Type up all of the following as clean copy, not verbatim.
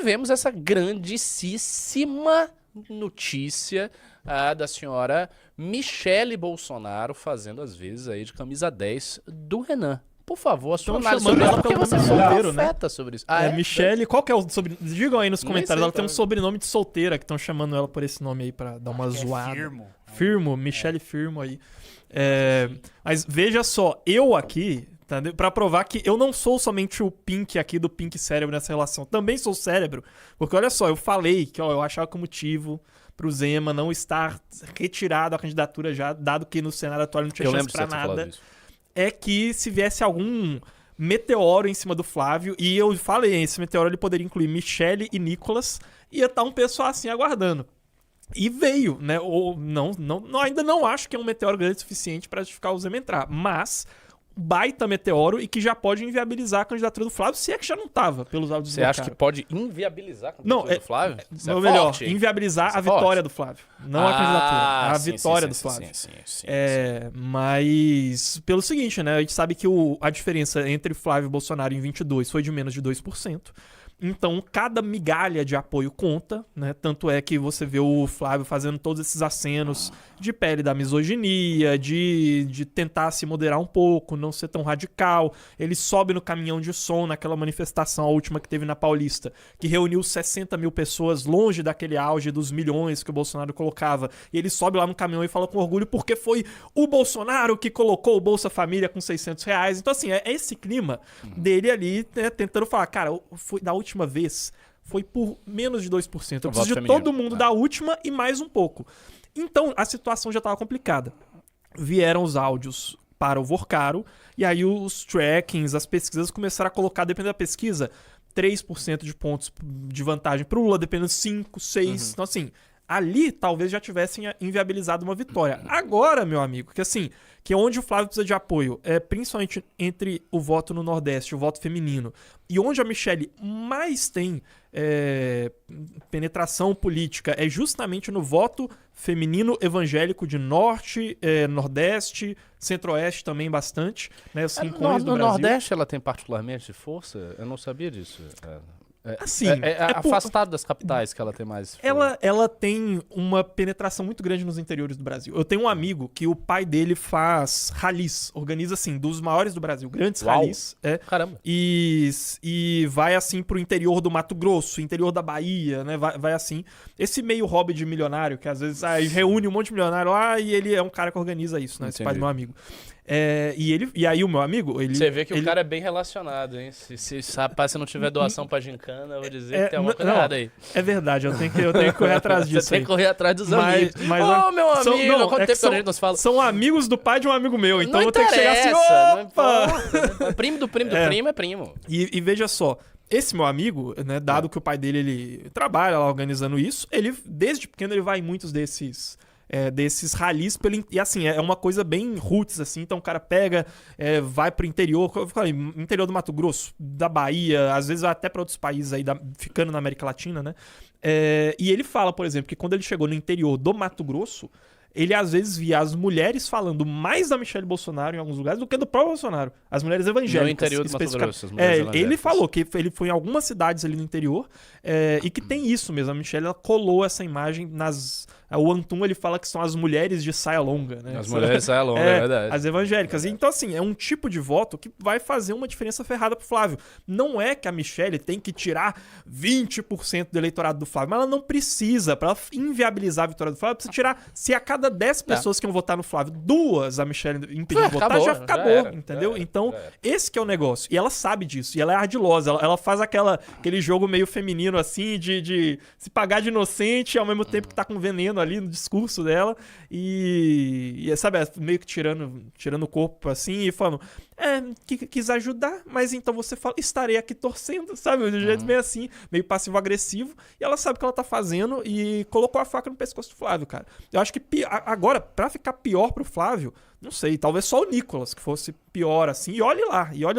tivemos essa grandíssima notícia da senhora Michele Bolsonaro fazendo as vezes aí de camisa 10 do Renan. Por favor, a sua análise sobre ela, porque você é profeta sobre isso. Michele, qual que é o sobrenome? Digam aí nos comentários, ela tem um tá. sobrenome de solteira, que estão chamando ela por esse nome aí pra dar uma zoada. Firmo, Michele Firmo aí. Mas veja só, eu aqui, tá, pra provar que eu não sou somente o Pink aqui do Pink Cérebro nessa relação, também sou cérebro, porque olha só, eu falei que eu achava que o motivo pro Zema não estar retirado a candidatura já, dado que no cenário atual ele não tinha chance pra nada, é que se viesse algum meteoro em cima do Flávio, e eu falei, esse meteoro ele poderia incluir Michele e Nicolas, ia estar um pessoal assim aguardando. E veio, né? Ou ainda não acho que é um meteoro grande o suficiente para justificar o Zema entrar, mas baita meteoro e que já pode inviabilizar a candidatura do Flávio, se é que já não estava pelos áudios do Você acha que pode inviabilizar a candidatura do Flávio? Ou melhor, inviabilizar a vitória do Flávio. Não a candidatura, a vitória do Flávio. Sim. Mas pelo seguinte, né? A gente sabe que a diferença entre Flávio e Bolsonaro em 22 foi de menos de 2%. Então, cada migalha de apoio conta, né? Tanto é que você vê o Flávio fazendo todos esses acenos de pele da misoginia, de tentar se moderar um pouco, não ser tão radical. Ele sobe no caminhão de som naquela manifestação, a última que teve na Paulista, que reuniu 60 mil pessoas longe daquele auge dos milhões que o Bolsonaro colocava. E ele sobe lá no caminhão e fala com orgulho porque foi o Bolsonaro que colocou o Bolsa Família com R$600. Então, assim, é esse clima dele ali, né, tentando falar, cara, da última vez foi por menos de 2%. Eu preciso de todo mundo da última e mais um pouco. Então, a situação já estava complicada. Vieram os áudios para o Vorcaro, e aí os trackings, as pesquisas começaram a colocar, dependendo da pesquisa, 3% de pontos de vantagem para o Lula, dependendo de 5, 6. Então, assim, ali talvez já tivessem inviabilizado uma vitória. Agora, meu amigo, que onde o Flávio precisa de apoio, principalmente entre o voto no Nordeste, o voto feminino, e onde a Michele mais tem penetração política é justamente no voto feminino evangélico de Norte, Nordeste, Centro-Oeste também bastante, né, os rincões do no Brasil. Nordeste ela tem particularmente força? Eu não sabia disso. Assim, afastado das capitais que ela tem mais... Ela tem uma penetração muito grande nos interiores do Brasil. Eu tenho um amigo que o pai dele faz ralis, organiza assim, dos maiores do Brasil, grandes ralis. Caramba. E vai assim pro interior do Mato Grosso, interior da Bahia, né? Vai assim. Esse meio hobby de milionário, que às vezes reúne um monte de milionário lá e ele é um cara que organiza isso, né? Esse pai do meu amigo. E aí o meu amigo... Você vê que o cara é bem relacionado, hein? Se rapaz, se não tiver doação pra gincana, eu vou dizer que tem alguma coisa errada aí. É verdade, eu tenho que correr atrás disso. Você tem que correr atrás dos amigos. Meu amigo, quanto tempo que a gente nos fala? São amigos do pai de um amigo meu, então não eu vou ter que chegar assim, opa! Primo do primo do primo é primo. E veja só, esse meu amigo, né, dado que o pai dele ele trabalha lá organizando isso, ele, desde pequeno, ele vai em muitos desses ralis, e assim, é uma coisa bem roots, assim, então o cara pega, vai pro interior, eu falei, interior do Mato Grosso, da Bahia, às vezes vai até pra outros países aí, ficando na América Latina, né, e ele fala, por exemplo, que quando ele chegou no interior do Mato Grosso, ele às vezes via as mulheres falando mais da Michele Bolsonaro em alguns lugares do que do próprio Bolsonaro. As mulheres evangélicas. No interior do Mato Grosso, as mulheres evangélicas. Ele falou que ele foi em algumas cidades ali no interior e que tem isso mesmo. A Michele ela colou essa imagem o Antum ele fala que são as mulheres de saia longa, né? As mulheres de saia longa, é verdade. As evangélicas. Então, assim, é um tipo de voto que vai fazer uma diferença ferrada pro Flávio. Não é que a Michele tem que tirar 20% do eleitorado do Flávio, mas ela não precisa. Pra ela inviabilizar a vitória do Flávio, precisa tirar, se a cada 10 pessoas que vão votar no Flávio, 2 a Michele impedir de votar, já acabou, entendeu? Então, esse que é o negócio. E ela sabe disso. E ela é ardilosa. Ela faz aquele jogo meio feminino, assim, de se pagar de inocente ao mesmo tempo que tá com veneno ali no discurso dela e sabe, meio que tirando o corpo assim e falando, quis ajudar, mas então você fala, estarei aqui torcendo, sabe, de jeito meio assim, meio passivo-agressivo, e ela sabe o que ela tá fazendo e colocou a faca no pescoço do Flávio, cara. Eu acho que agora, pra ficar pior pro Flávio, não sei, talvez só o Nicolas que fosse pior assim, e olhe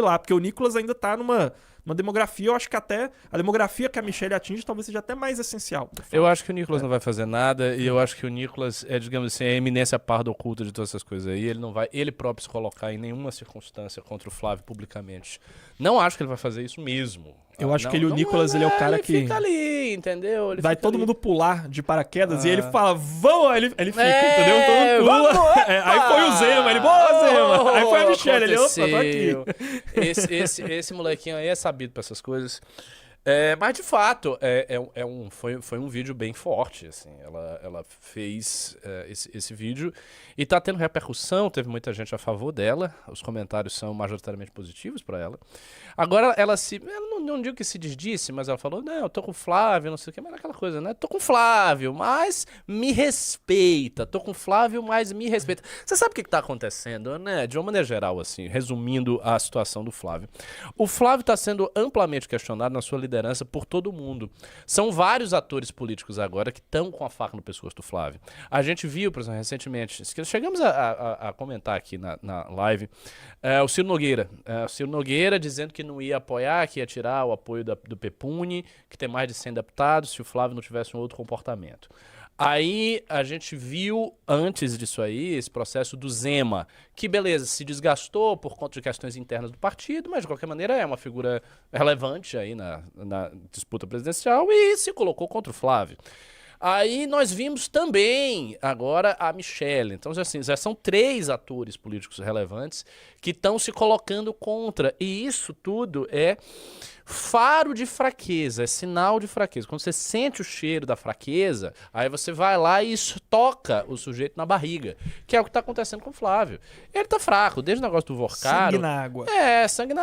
lá, porque o Nicolas ainda tá numa demografia, eu acho que até a demografia que a Michele atinge talvez seja até mais essencial. Eu acho que o Nicolas não vai fazer nada e eu acho que o Nicolas é, digamos assim, a eminência parda oculta de todas essas coisas aí. Ele não vai, ele próprio se colocar em nenhuma circunstância contra o Flávio publicamente. Não acho que ele vai fazer isso mesmo. Eu acho que o Nicolas, ele é o cara ele que... fica ali, entendeu? Ele vai fica todo ali. mundo pular de paraquedas e ele fala, vamos, aí ele fica, entendeu? Todo mundo pula. Vamos, Aí foi o Zema, ele, boa, Zema. Aí foi a Michelle, ele, opa, tô aqui. Esse molequinho aí é sabido pra essas coisas. Mas de fato, foi um vídeo bem forte, assim. Ela fez esse vídeo e tá tendo repercussão, teve muita gente a favor dela, os comentários são majoritariamente positivos pra ela. Agora ela não digo que se desdisse, mas ela falou, não, eu tô com o Flávio, não sei o que, mas é aquela coisa, né? Tô com o Flávio, mas me respeita. Tô com o Flávio, mas me respeita. Você sabe o que tá acontecendo, né? De uma maneira geral, assim, resumindo a situação do Flávio. O Flávio tá sendo amplamente questionado na sua liderança por todo mundo. São vários atores políticos agora que estão com a faca no pescoço do Flávio. A gente viu, por exemplo, recentemente, chegamos a comentar aqui na live, o Ciro Nogueira. O Ciro Nogueira dizendo que não ia apoiar, que ia tirar o apoio do PEPUNE, que tem mais de 100 deputados, se o Flávio não tivesse um outro comportamento. Aí a gente viu, antes disso aí, esse processo do Zema, que beleza, se desgastou por conta de questões internas do partido, mas de qualquer maneira é uma figura relevante aí na disputa presidencial e se colocou contra o Flávio. Aí nós vimos também agora a Michelle. Então, assim, já são 3 atores políticos relevantes que estão se colocando contra. E isso tudo é faro de fraqueza, é sinal de fraqueza. Quando você sente o cheiro da fraqueza, aí você vai lá e toca o sujeito na barriga, que é o que tá acontecendo com o Flávio. Ele tá fraco, desde o negócio do Vorcaro... Sangue na água. Sangue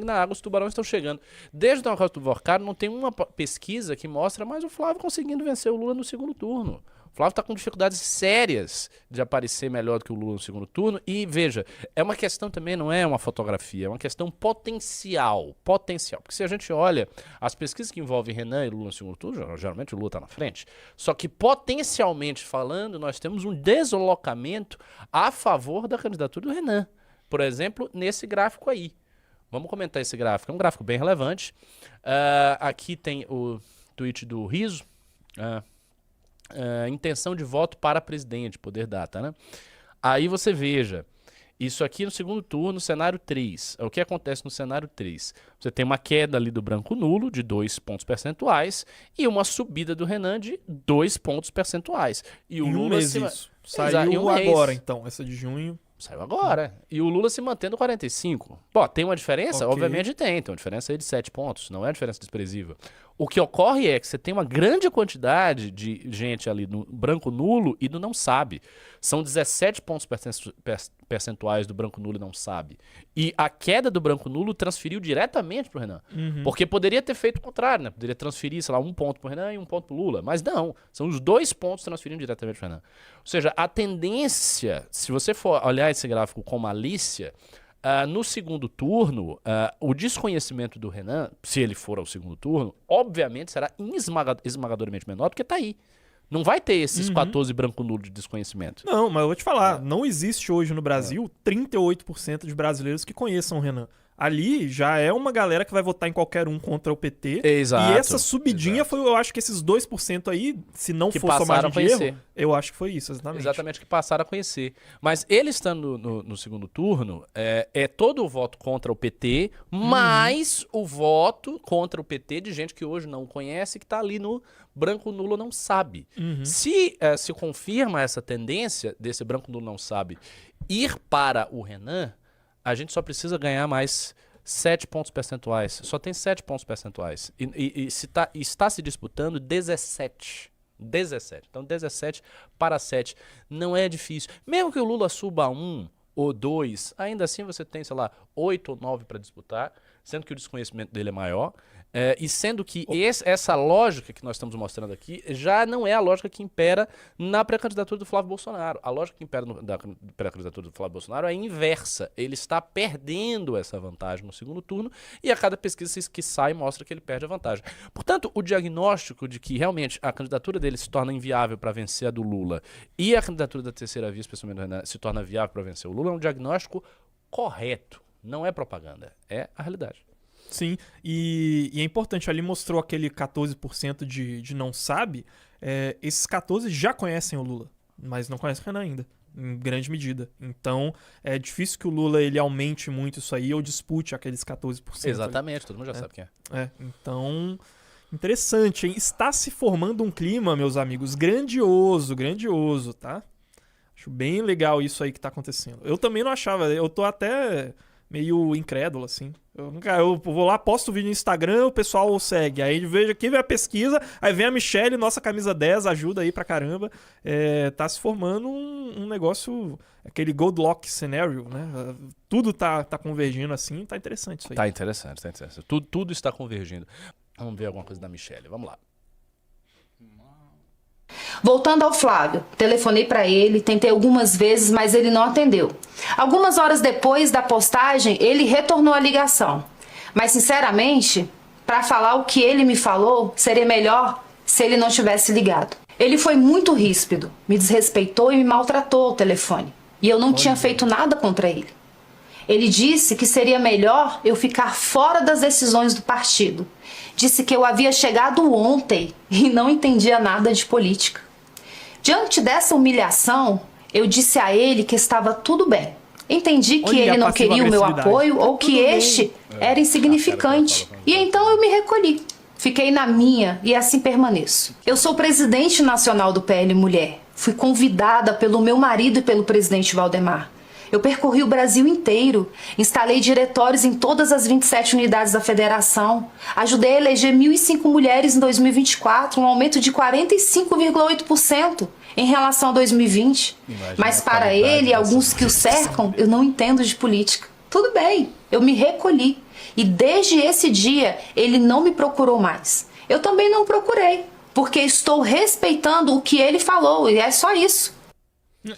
na água, os tubarões estão chegando. Desde o negócio do Vorcaro, não tem uma pesquisa que mostra mais o Flávio conseguindo vencer o Lula no segundo turno. O Flávio está com dificuldades sérias de aparecer melhor do que o Lula no segundo turno. E veja, é uma questão também, não é uma fotografia, é uma questão potencial. Potencial. Porque se a gente olha as pesquisas que envolvem Renan e Lula no segundo turno, geralmente o Lula está na frente. Só que potencialmente falando, nós temos um deslocamento a favor da candidatura do Renan. Por exemplo, nesse gráfico aí. Vamos comentar esse gráfico. É um gráfico bem relevante. Aqui tem o tweet do Riso. Intenção de voto para presidente, poder data, né? Aí você veja, isso aqui no segundo turno, cenário 3. O que acontece no cenário 3? Você tem uma queda ali do branco nulo de 2 pontos percentuais e uma subida do Renan de 2 pontos percentuais. E o em um Lula mês isso. Saiu agora, então, essa de junho. Saiu agora. E o Lula se mantendo 45. Pô, tem uma diferença? Ok. Obviamente tem. Tem uma diferença aí de 7 pontos. Não é uma diferença desprezível. O que ocorre é que você tem uma grande quantidade de gente ali no branco nulo e no não sabe. São 17 pontos percentuais do branco nulo e não sabe. E a queda do branco nulo transferiu diretamente pro Renan. Porque poderia ter feito o contrário, né? Poderia transferir, sei lá, 1 ponto pro Renan e 1 ponto pro Lula. Mas não. São os 2 pontos transferindo diretamente pro Renan. Ou seja, a tendência, se você for olhar esse gráfico com malícia, no segundo turno, o desconhecimento do Renan, se ele for ao segundo turno, obviamente será esmagadoramente menor, porque tá aí. Não vai ter esses 14 branco nulo de desconhecimento. Não, mas eu vou te falar, não existe hoje no Brasil 38% de brasileiros que conheçam o Renan. Ali já é uma galera que vai votar em qualquer um contra o PT. Exato. E essa subidinha foi, eu acho que esses 2% aí, se não Que for só margem passaram a de conhecer. erro, eu acho que foi isso, exatamente. Exatamente, que passaram a conhecer. Mas ele estando no segundo turno, é todo o voto contra o PT, mais o voto contra o PT de gente que hoje não conhece, que está ali no branco nulo não sabe. Se confirma essa tendência desse branco nulo não sabe ir para o Renan, a gente só precisa ganhar mais 7 pontos percentuais. Só tem 7 pontos percentuais. E está se disputando 17. 17. Então, 17 para 7. Não é difícil. Mesmo que o Lula suba 1 ou 2, ainda assim você tem, sei lá, 8 ou 9 para disputar, sendo que o desconhecimento dele é maior. E sendo que essa lógica que nós estamos mostrando aqui já não é a lógica que impera na pré-candidatura do Flávio Bolsonaro. A lógica que impera na pré-candidatura do Flávio Bolsonaro é inversa. Ele está perdendo essa vantagem no segundo turno e a cada pesquisa que sai mostra que ele perde a vantagem. Portanto, o diagnóstico de que realmente a candidatura dele se torna inviável para vencer a do Lula e a candidatura da terceira via, especialmente do Renan, se torna viável para vencer o Lula é um diagnóstico correto. Não é propaganda, é a realidade. Sim, e é importante, ali mostrou aquele 14% de não sabe, esses 14 já conhecem o Lula, mas não conhecem o Renan ainda. em grande medida. Então, é difícil que o Lula ele aumente muito isso aí ou dispute aqueles 14%. Exatamente, todo mundo já sabe quem é. Então, interessante, hein? Está se formando um clima, meus amigos, grandioso, tá? Acho bem legal isso aí que tá acontecendo. Eu também não achava, eu tô até meio incrédulo, assim. Eu vou lá, posto o vídeo no Instagram, o pessoal segue. Aí vejo aqui, vem a pesquisa, aí vem a Michelle, nossa camisa 10, ajuda aí pra caramba. Tá se formando um negócio, aquele Goldlock scenario, né? Tudo tá convergindo assim, tá interessante isso aí. Tá interessante. Tudo está convergindo. Vamos ver alguma coisa da Michelle, vamos lá. Voltando ao Flávio, telefonei para ele, tentei algumas vezes, mas ele não atendeu. Algumas horas depois da postagem, ele retornou a ligação. Mas, sinceramente, para falar o que ele me falou, seria melhor se ele não tivesse ligado. Ele foi muito ríspido, me desrespeitou e me maltratou ao telefone. E eu não tinha feito nada contra ele. Ele disse que seria melhor eu ficar fora das decisões do partido. Disse que eu havia chegado ontem e não entendia nada de política. Diante dessa humilhação, eu disse a ele que estava tudo bem. Entendi que ele não queria o meu apoio ou que este era insignificante. E então eu me recolhi. Fiquei na minha e assim permaneço. Eu sou presidente nacional do PL Mulher. Fui convidada pelo meu marido e pelo presidente Valdemar. Eu percorri o Brasil inteiro, instalei diretórios em todas as 27 unidades da federação, ajudei a eleger 1.005 mulheres em 2024, um aumento de 45,8% em relação a 2020. Mas para ele e alguns que o cercam, eu não entendo de política. Tudo bem, eu me recolhi. E desde esse dia, ele não me procurou mais. Eu também não procurei, porque estou respeitando o que ele falou, e é só isso.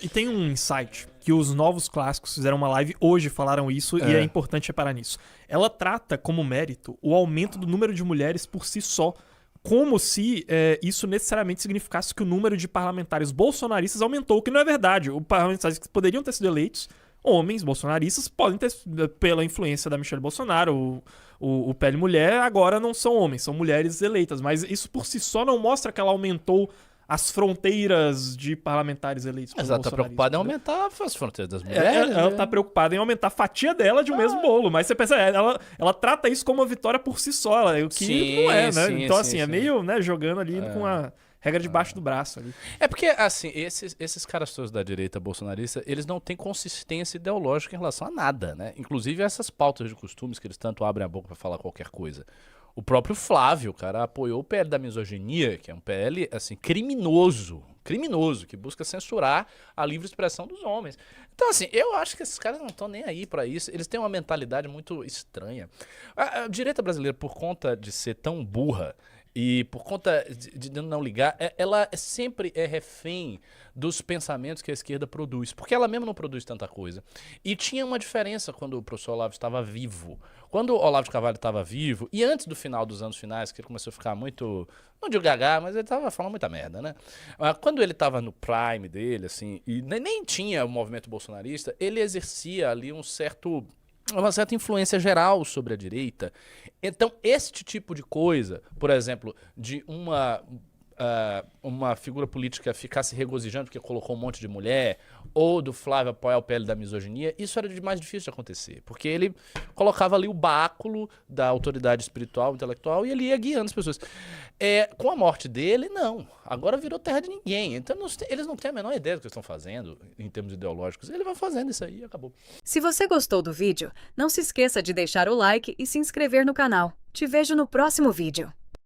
E tem um insight que os Novos Clássicos fizeram uma live hoje, falaram isso, e é importante reparar nisso. Ela trata como mérito o aumento do número de mulheres por si só, como se isso necessariamente significasse que o número de parlamentares bolsonaristas aumentou, o que não é verdade. Os parlamentares que poderiam ter sido eleitos, homens bolsonaristas, podem ter, pela influência da Michelle Bolsonaro, o PL Mulher, agora não são homens, são mulheres eleitas, mas isso por si só não mostra que ela aumentou as fronteiras de parlamentares eleitos. Mas ela tá preocupada em aumentar as fronteiras das mulheres. Ela tá preocupada em aumentar a fatia dela de um mesmo bolo. Mas você pensa, ela trata isso como uma vitória por si só, o que não é, né? Então, assim, é meio, né, jogando ali com a regra debaixo do braço ali. É porque, assim, esses caras todos da direita bolsonarista, eles não têm consistência ideológica em relação a nada, né? Inclusive essas pautas de costumes que eles tanto abrem a boca pra falar qualquer coisa. O próprio Flávio, cara, apoiou o PL da misoginia, que é um PL, assim, criminoso, que busca censurar a livre expressão dos homens. Então, assim, eu acho que esses caras não estão nem aí pra isso. Eles têm uma mentalidade muito estranha. A direita brasileira, por conta de ser tão burra e por conta de não ligar, ela sempre é refém dos pensamentos que a esquerda produz, porque ela mesma não produz tanta coisa. E tinha uma diferença quando o professor Olavo estava vivo. Quando o Olavo de Carvalho estava vivo, e antes do final dos anos finais, que ele começou a ficar muito, não digo gaga, mas ele estava falando muita merda, né? Quando ele estava no prime dele, assim, e nem tinha o movimento bolsonarista, ele exercia ali uma certa influência geral sobre a direita. Então, este tipo de coisa, por exemplo, de uma figura política ficar se regozijando porque colocou um monte de mulher, ou do Flávio apoiar o PL da misoginia, isso era mais difícil de acontecer, porque ele colocava ali o báculo da autoridade espiritual, intelectual, e ele ia guiando as pessoas. Com a morte dele, não. Agora virou terra de ninguém. Então eles não têm a menor ideia do que eles estão fazendo em termos ideológicos. Ele vai fazendo isso aí e acabou. Se você gostou do vídeo, não se esqueça de deixar o like e se inscrever no canal. Te vejo no próximo vídeo.